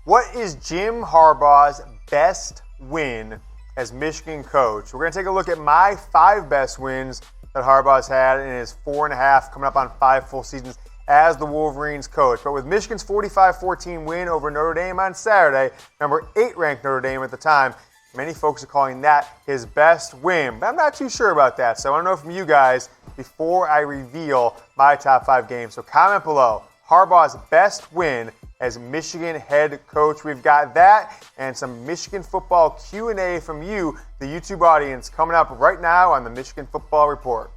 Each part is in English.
What is Jim Harbaugh's best win as Michigan coach? We're going to take a look at my 5 best wins that Harbaugh's had in his 4.5, coming up on 5 full seasons as the Wolverines coach. But with Michigan's 45-14 win over Notre Dame on Saturday, number 8 ranked Notre Dame at the time, many folks are calling that his best win. But I'm not too sure about that, so I want to know from you guys before I reveal my top 5 games. So comment below, Harbaugh's best win as Michigan head coach. We've got that and some Michigan football Q&A from you, the YouTube audience, coming up right now on the Michigan Football Report.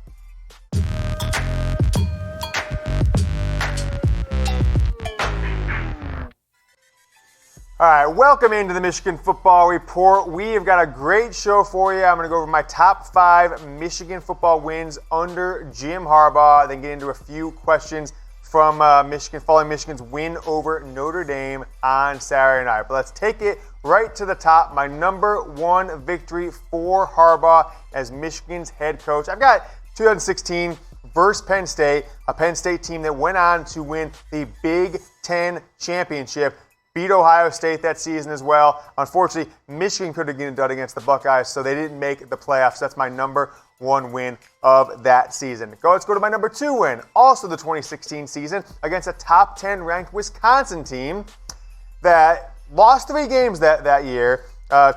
All right, welcome into the Michigan Football Report. We have got a great show for you. I'm going to go over my top 5 Michigan football wins under Jim Harbaugh, then get into a few questions from Michigan, following Michigan's win over Notre Dame on Saturday night. But let's take it right to the top. My number 1 victory for Harbaugh as Michigan's head coach. I've got 2016 versus Penn State, a Penn State team that went on to win the Big Ten championship. Beat Ohio State that season as well. Unfortunately, Michigan could have gotten done against the Buckeyes, so they didn't make the playoffs. That's my number 1 win of that season. Let's go to my number 2 win, also the 2016 season, against a top 10 ranked Wisconsin team that lost 3 games that year,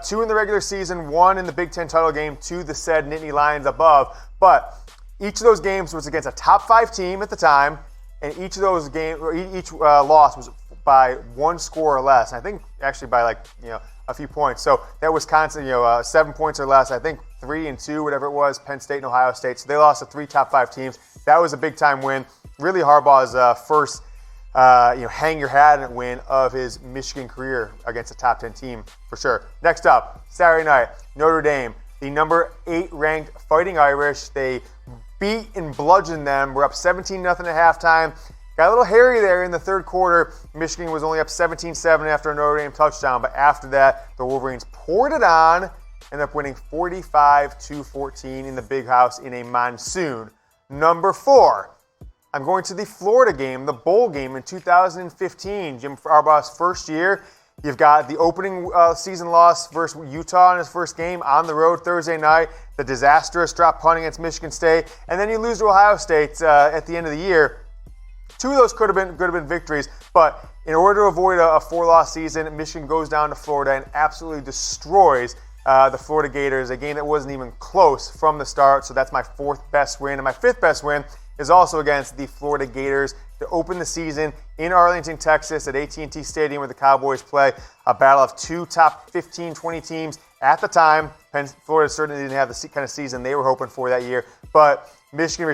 2 in the regular season, 1 in the Big Ten title game to the said Nittany Lions above. But each of those games was against a top 5 team at the time, and each of those games, each loss was by 1 score or less. I think actually by a few points. So that Wisconsin, 7 points or less. I think 3 and 2, whatever it was, Penn State and Ohio State. So they lost to 3 top 5 teams. That was a big time win. Really Harbaugh's first, hang your hat on it win of his Michigan career against a top 10 team for sure. Next up, Saturday night, Notre Dame, the number 8 ranked Fighting Irish. They beat and bludgeoned them. We're up 17-0 at halftime. Got a little hairy there in the third quarter. Michigan was only up 17-7 after a Notre Dame touchdown, but after that, the Wolverines poured it on, ended up winning 45-14 in the Big House in a monsoon. Number 4, I'm going to the Florida game, the bowl game in 2015, Jim Harbaugh's first year. You've got the opening season loss versus Utah in his first game on the road Thursday night, the disastrous drop punt against Michigan State, and then you lose to Ohio State at the end of the year. 2 of those could have been victories, but in order to avoid a 4-loss season, Michigan goes down to Florida and absolutely destroys the Florida Gators, a game that wasn't even close from the start. So that's my 4th best win. And my 5th best win is also against the Florida Gators to open the season in Arlington, Texas at AT&T Stadium where the Cowboys play. A battle of 2 top 15, 20 teams at the time. Florida certainly didn't have the kind of season they were hoping for that year, but Michigan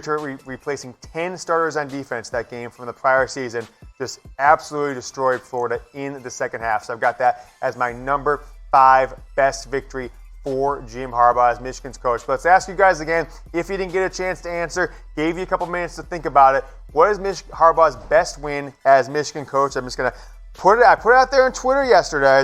replacing 10 starters on defense that game from the prior season, just absolutely destroyed Florida in the second half. So I've got that as my number 5 best victory for Jim Harbaugh as Michigan's coach. But let's ask you guys again, if you didn't get a chance to answer, gave you a couple minutes to think about it, what is Harbaugh's best win as Michigan coach? I'm just going to put it out there on Twitter yesterday,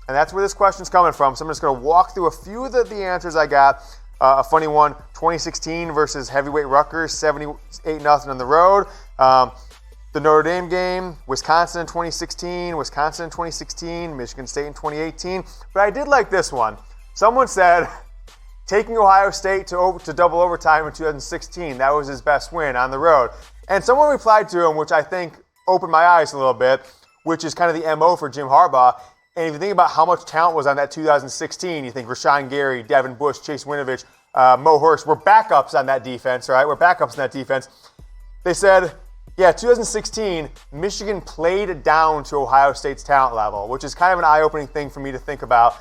and that's where this question's coming from. So I'm just going to walk through a few of the answers I got. A funny one, 2016 versus heavyweight Rutgers, 78-0 on the road. The Notre Dame game, Wisconsin in 2016, Wisconsin in 2016, Michigan State in 2018. But I did like this one. Someone said taking Ohio State to double overtime in 2016, that was his best win on the road. And someone replied to him, which I think opened my eyes a little bit, which is kind of the MO for Jim Harbaugh. And if you think about how much talent was on that 2016, you think Rashawn Gary, Devin Bush, Chase Winovich, Mo Hurst were backups on that defense, right? We're backups in that defense. They said, 2016, Michigan played down to Ohio State's talent level, which is kind of an eye-opening thing for me to think about,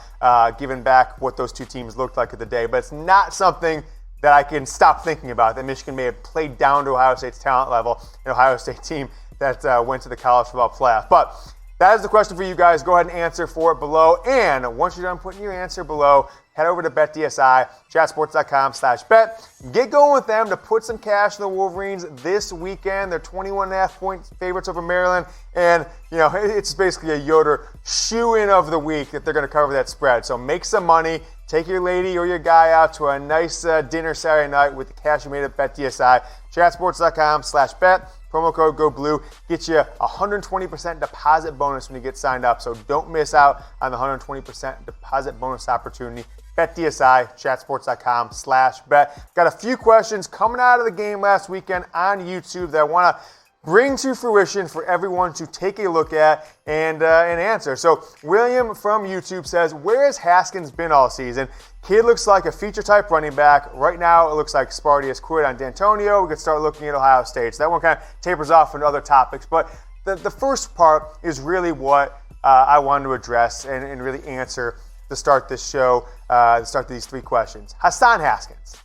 given back what those 2 teams looked like at the day. But it's not something that I can stop thinking about, that Michigan may have played down to Ohio State's talent level, an Ohio State team that went to the college football playoff. But that is the question for you guys. Go ahead and answer for it below. And once you're done putting your answer below, head over to BetDSI, chatsports.com/bet. Get going with them to put some cash in the Wolverines this weekend. They're 21.5-point favorites over Maryland. And, it's basically a Yoder shoe-in of the week that they're going to cover that spread. So make some money. Take your lady or your guy out to a nice dinner Saturday night with the cash you made at BetDSI. Chatsports.com/bet. Promo code GoBlue gets you a 120% deposit bonus when you get signed up. So don't miss out on the 120% deposit bonus opportunity. BetDSI, chatsports.com/bet. Got a few questions coming out of the game last weekend on YouTube that I want to bring to fruition for everyone to take a look at and answer. So William from YouTube says, where has Haskins been all season? Kid looks like a feature-type running back. Right now, it looks like Sparty has quit on D'Antonio. We could start looking at Ohio State. So that one kind of tapers off into other topics. But the first part is really what I wanted to address and really answer to start this show, to start these three questions. Hassan Haskins.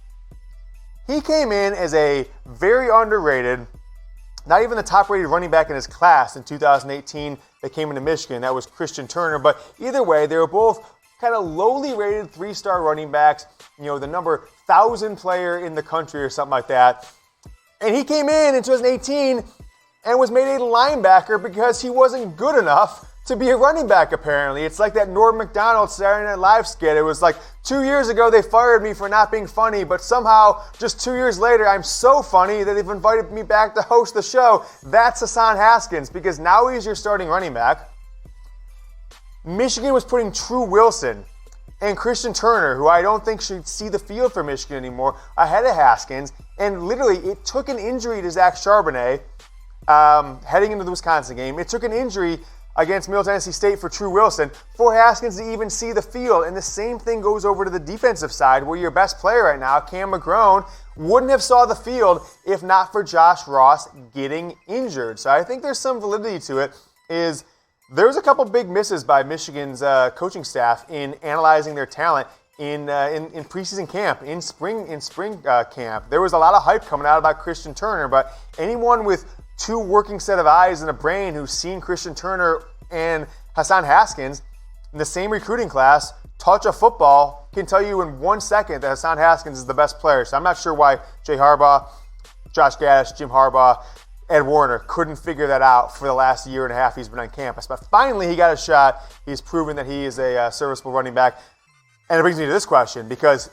He came in as a very underrated, not even the top-rated running back in his class in 2018 that came into Michigan. That was Christian Turner. But either way, they were both kind of lowly rated three-star running backs, the number 1,000 player in the country or something like that. And he came in 2018 and was made a linebacker because he wasn't good enough to be a running back, apparently. It's like that Norm Macdonald Saturday Night Live skit. It was like 2 years ago they fired me for not being funny, but somehow just 2 years later I'm so funny that they've invited me back to host the show. That's Hassan Haskins, because now he's your starting running back. Michigan was putting True Wilson and Christian Turner, who I don't think should see the field for Michigan anymore, ahead of Haskins. And literally, it took an injury to Zach Charbonnet heading into the Wisconsin game. It took an injury against Middle Tennessee State for True Wilson for Haskins to even see the field. And the same thing goes over to the defensive side, where your best player right now, Cam McGrone, wouldn't have saw the field if not for Josh Ross getting injured. So I think there's some validity to it. There's a couple big misses by Michigan's coaching staff in analyzing their talent in preseason camp, in spring camp. There was a lot of hype coming out about Christian Turner, but anyone with two working set of eyes and a brain who's seen Christian Turner and Hassan Haskins in the same recruiting class touch a football can tell you in 1 second that Hassan Haskins is the best player. So I'm not sure why Jay Harbaugh, Josh Gattis, Jim Harbaugh, Ed Warner couldn't figure that out for the last year and a half he's been on campus. But finally he got a shot. He's proven that he is a serviceable running back. And it brings me to this question, because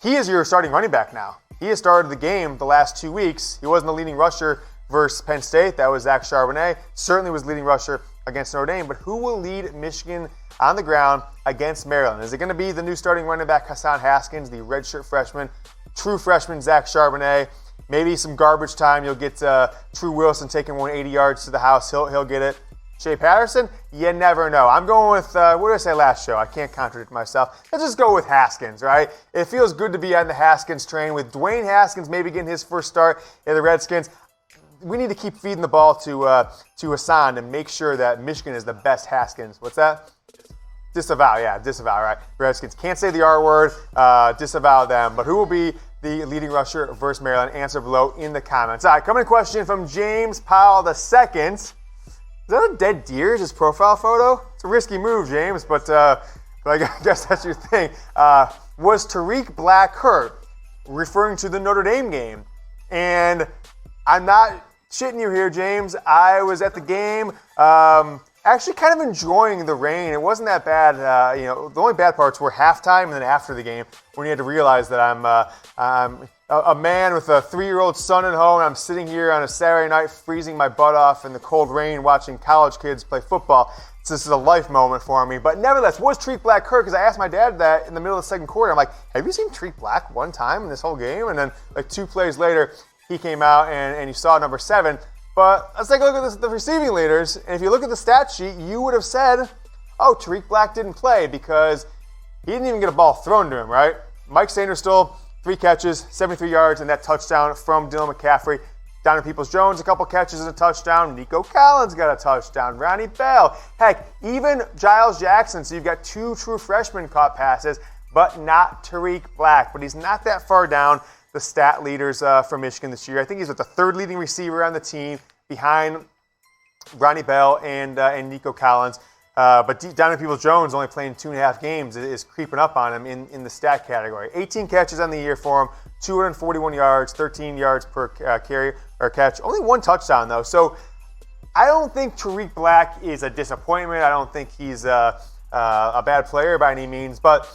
he is your starting running back now. He has started the game the last 2 weeks. He wasn't the leading rusher versus Penn State. That was Zach Charbonnet. Certainly was leading rusher against Notre Dame. But who will lead Michigan on the ground against Maryland? Is it going to be the new starting running back Hassan Haskins, the redshirt freshman, true freshman Zach Charbonnet? Maybe some garbage time. You'll get True Wilson taking 180 yards to the house. He'll get it. Shea Patterson? You never know. I'm going with, what did I say last show? I can't contradict myself. Let's just go with Haskins, right? It feels good to be on the Haskins train. With Dwayne Haskins maybe getting his first start in the Redskins, we need to keep feeding the ball to Hassan and make sure that Michigan is the best Haskins. What's that? Disavow, right? Redskins can't say the R word, disavow them. But who will be the leading rusher versus Maryland? Answer below in the comments. All right, coming question from James Powell II. Is that a dead deer as his profile photo? It's a risky move, James, but I guess that's your thing. Was Tarik Black hurt? Referring to the Notre Dame game. And I'm not shitting you here, James. I was at the game, actually kind of enjoying the rain. It wasn't that bad. The only bad parts were halftime and then after the game, when you had to realize that I'm a man with a 3-year-old son at home. I'm sitting here on a Saturday night freezing my butt off in the cold rain watching college kids play football. So this is a life moment for me. But nevertheless, was Tarik Black hurt? Because I asked my dad that in the middle of the second quarter. I'm like, have you seen Tarik Black one time in this whole game? And then like 2 plays later, he came out and you saw number 7. But let's take a look at the receiving leaders. And if you look at the stat sheet, you would have said, oh, Tarik Black didn't play because he didn't even get a ball thrown to him, right? Mike Sainristil, 3 catches, 73 yards, and that touchdown from Dylan McCaffrey. Donovan Peoples-Jones, a couple catches and a touchdown. Nico Collins got a touchdown. Ronnie Bell. Heck, even Giles Jackson. So you've got 2 true freshmen caught passes, but not Tarik Black. But he's not that far down the stat leaders for Michigan this year. I think he's with the 3rd leading receiver on the team behind Ronnie Bell and Nico Collins. But Donovan Peoples-Jones, only playing 2.5 games, is creeping up on him in the stat category. 18 catches on the year for him, 241 yards, 13 yards per carry or catch. Only 1 touchdown, though. So I don't think Tarik Black is a disappointment. I don't think he's a bad player by any means. But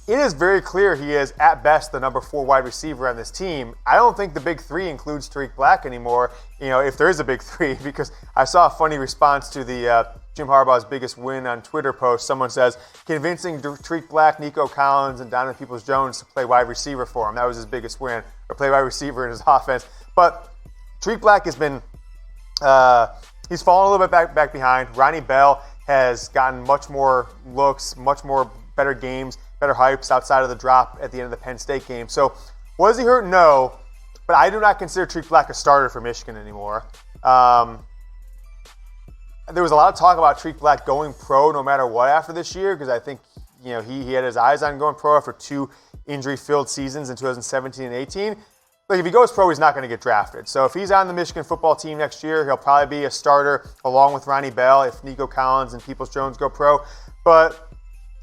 it is very clear he is, at best, the number 4 wide receiver on this team. I don't think the big 3 includes Tarik Black anymore, if there is a big 3, because I saw a funny response to the Jim Harbaugh's biggest win on Twitter post. Someone says, convincing Tarik Black, Nico Collins, and Donovan Peoples-Jones to play wide receiver for him. That was his biggest win, or play wide receiver in his offense. But Tarik Black has been, he's fallen a little bit back behind. Ronnie Bell has gotten much more looks, much more better games, better hypes outside of the drop at the end of the Penn State game. So, was he hurt? No. But I do not consider Tarik Black a starter for Michigan anymore. There was a lot of talk about Tarik Black going pro no matter what after this year, because I think he had his eyes on going pro after 2 injury-filled seasons in 2017 and 18. Like, if he goes pro, he's not going to get drafted. So if he's on the Michigan football team next year, he'll probably be a starter along with Ronnie Bell if Nico Collins and Peoples-Jones go pro. But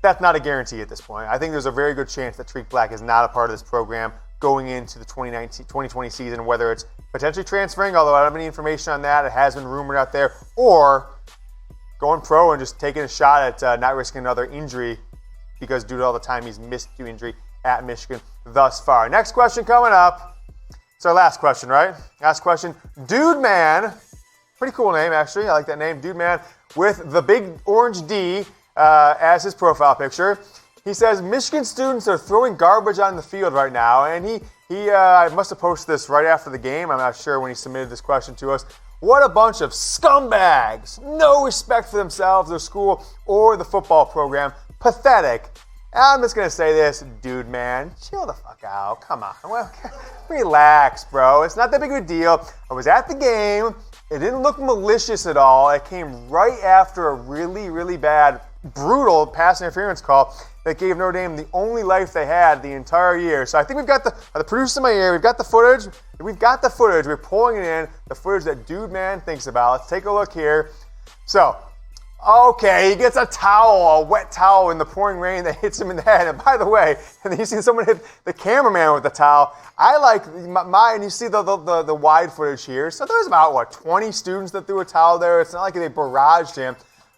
that's not a guarantee at this point. I think there's a very good chance that Tarik Black is not a part of this program going into the 2020 season, whether it's potentially transferring, although I don't have any information on that. It has been rumored out there, or going pro and just taking a shot at not risking another injury, because due to all the time he's missed due to injury at Michigan thus far. Next question coming up. It's our last question, right? Last question. Dude Man, pretty cool name actually. I like that name, Dude Man, with the big orange D as his profile picture. He says Michigan students are throwing garbage on the field right now, and he must have posted this right after the game. I'm not sure when he submitted this question to us. What a bunch of scumbags! No respect for themselves, their school, or the football program. Pathetic. I'm just gonna say this, Dude Man, chill the fuck out. Come on, relax, bro. It's not that big of a deal. I was at the game. It didn't look malicious at all. It came right after a really, really bad, brutal pass interference call that gave Notre Dame the only life they had the entire year. So I think we've got the producers in my ear. We've got the footage. We're pulling it in, the footage that Dude Man thinks about. Let's take a look here. So, okay, he gets a wet towel in the pouring rain that hits him in the head. And by the way, and then you see someone hit the cameraman with the towel. I like and you see the wide footage here. So there was about, 20 students that threw a towel there. It's not like they barraged him.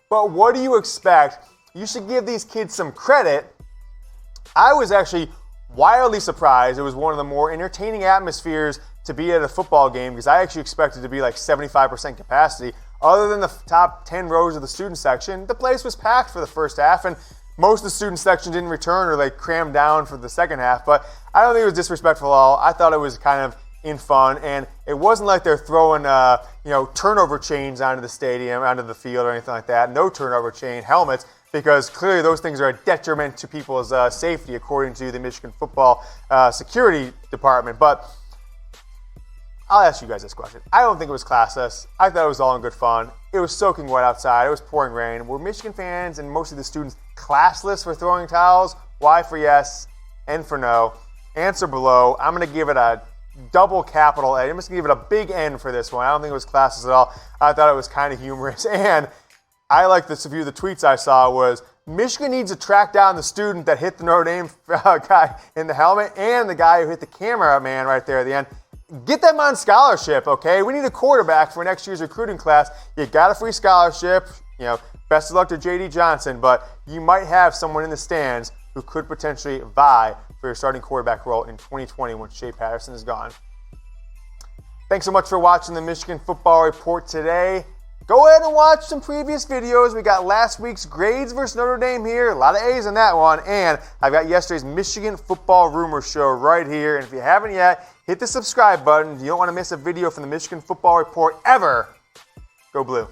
But what do you expect? You should give these kids some credit. I was actually wildly surprised. It was one of the more entertaining atmospheres to be at a football game, because I actually expected to be like 75% capacity. Other than the top 10 rows of the student section, the place was packed for the first half, and most of the student section didn't return, or they crammed down for the second half. But I don't think it was disrespectful at all. I thought it was kind of in fun, and it wasn't like they're throwing turnover chains onto the stadium, onto the field, or anything like that. No turnover chain helmets, because clearly those things are a detriment to people's safety, according to the Michigan football security department. But I'll ask you guys this question. I don't think it was classless. I thought it was all in good fun. It was soaking wet outside. It was pouring rain. Were Michigan fans and most of the students classless for throwing towels? Y for yes, N for no. Answer below. I'm going to give it a double capital A. I'm just going to give it a big N for this one. I don't think it was classless at all. I thought it was kind of humorous. And I like this. A few of the tweets I saw was, Michigan needs to track down the student that hit the Notre Dame guy in the helmet and the guy who hit the cameraman right there at the end. Get them on scholarship, okay? We need a quarterback for next year's recruiting class. You got a free scholarship. Best of luck to J.D. Johnson, but you might have someone in the stands who could potentially vie for your starting quarterback role in 2020 when Shea Patterson is gone. Thanks so much for watching the Michigan Football Report today. Go ahead and watch some previous videos. We got last week's grades versus Notre Dame here. A lot of A's in that one. And I've got yesterday's Michigan Football Rumor Show right here. And if you haven't yet, hit the subscribe button. You don't want to miss a video from the Michigan Football Report ever. Go Blue.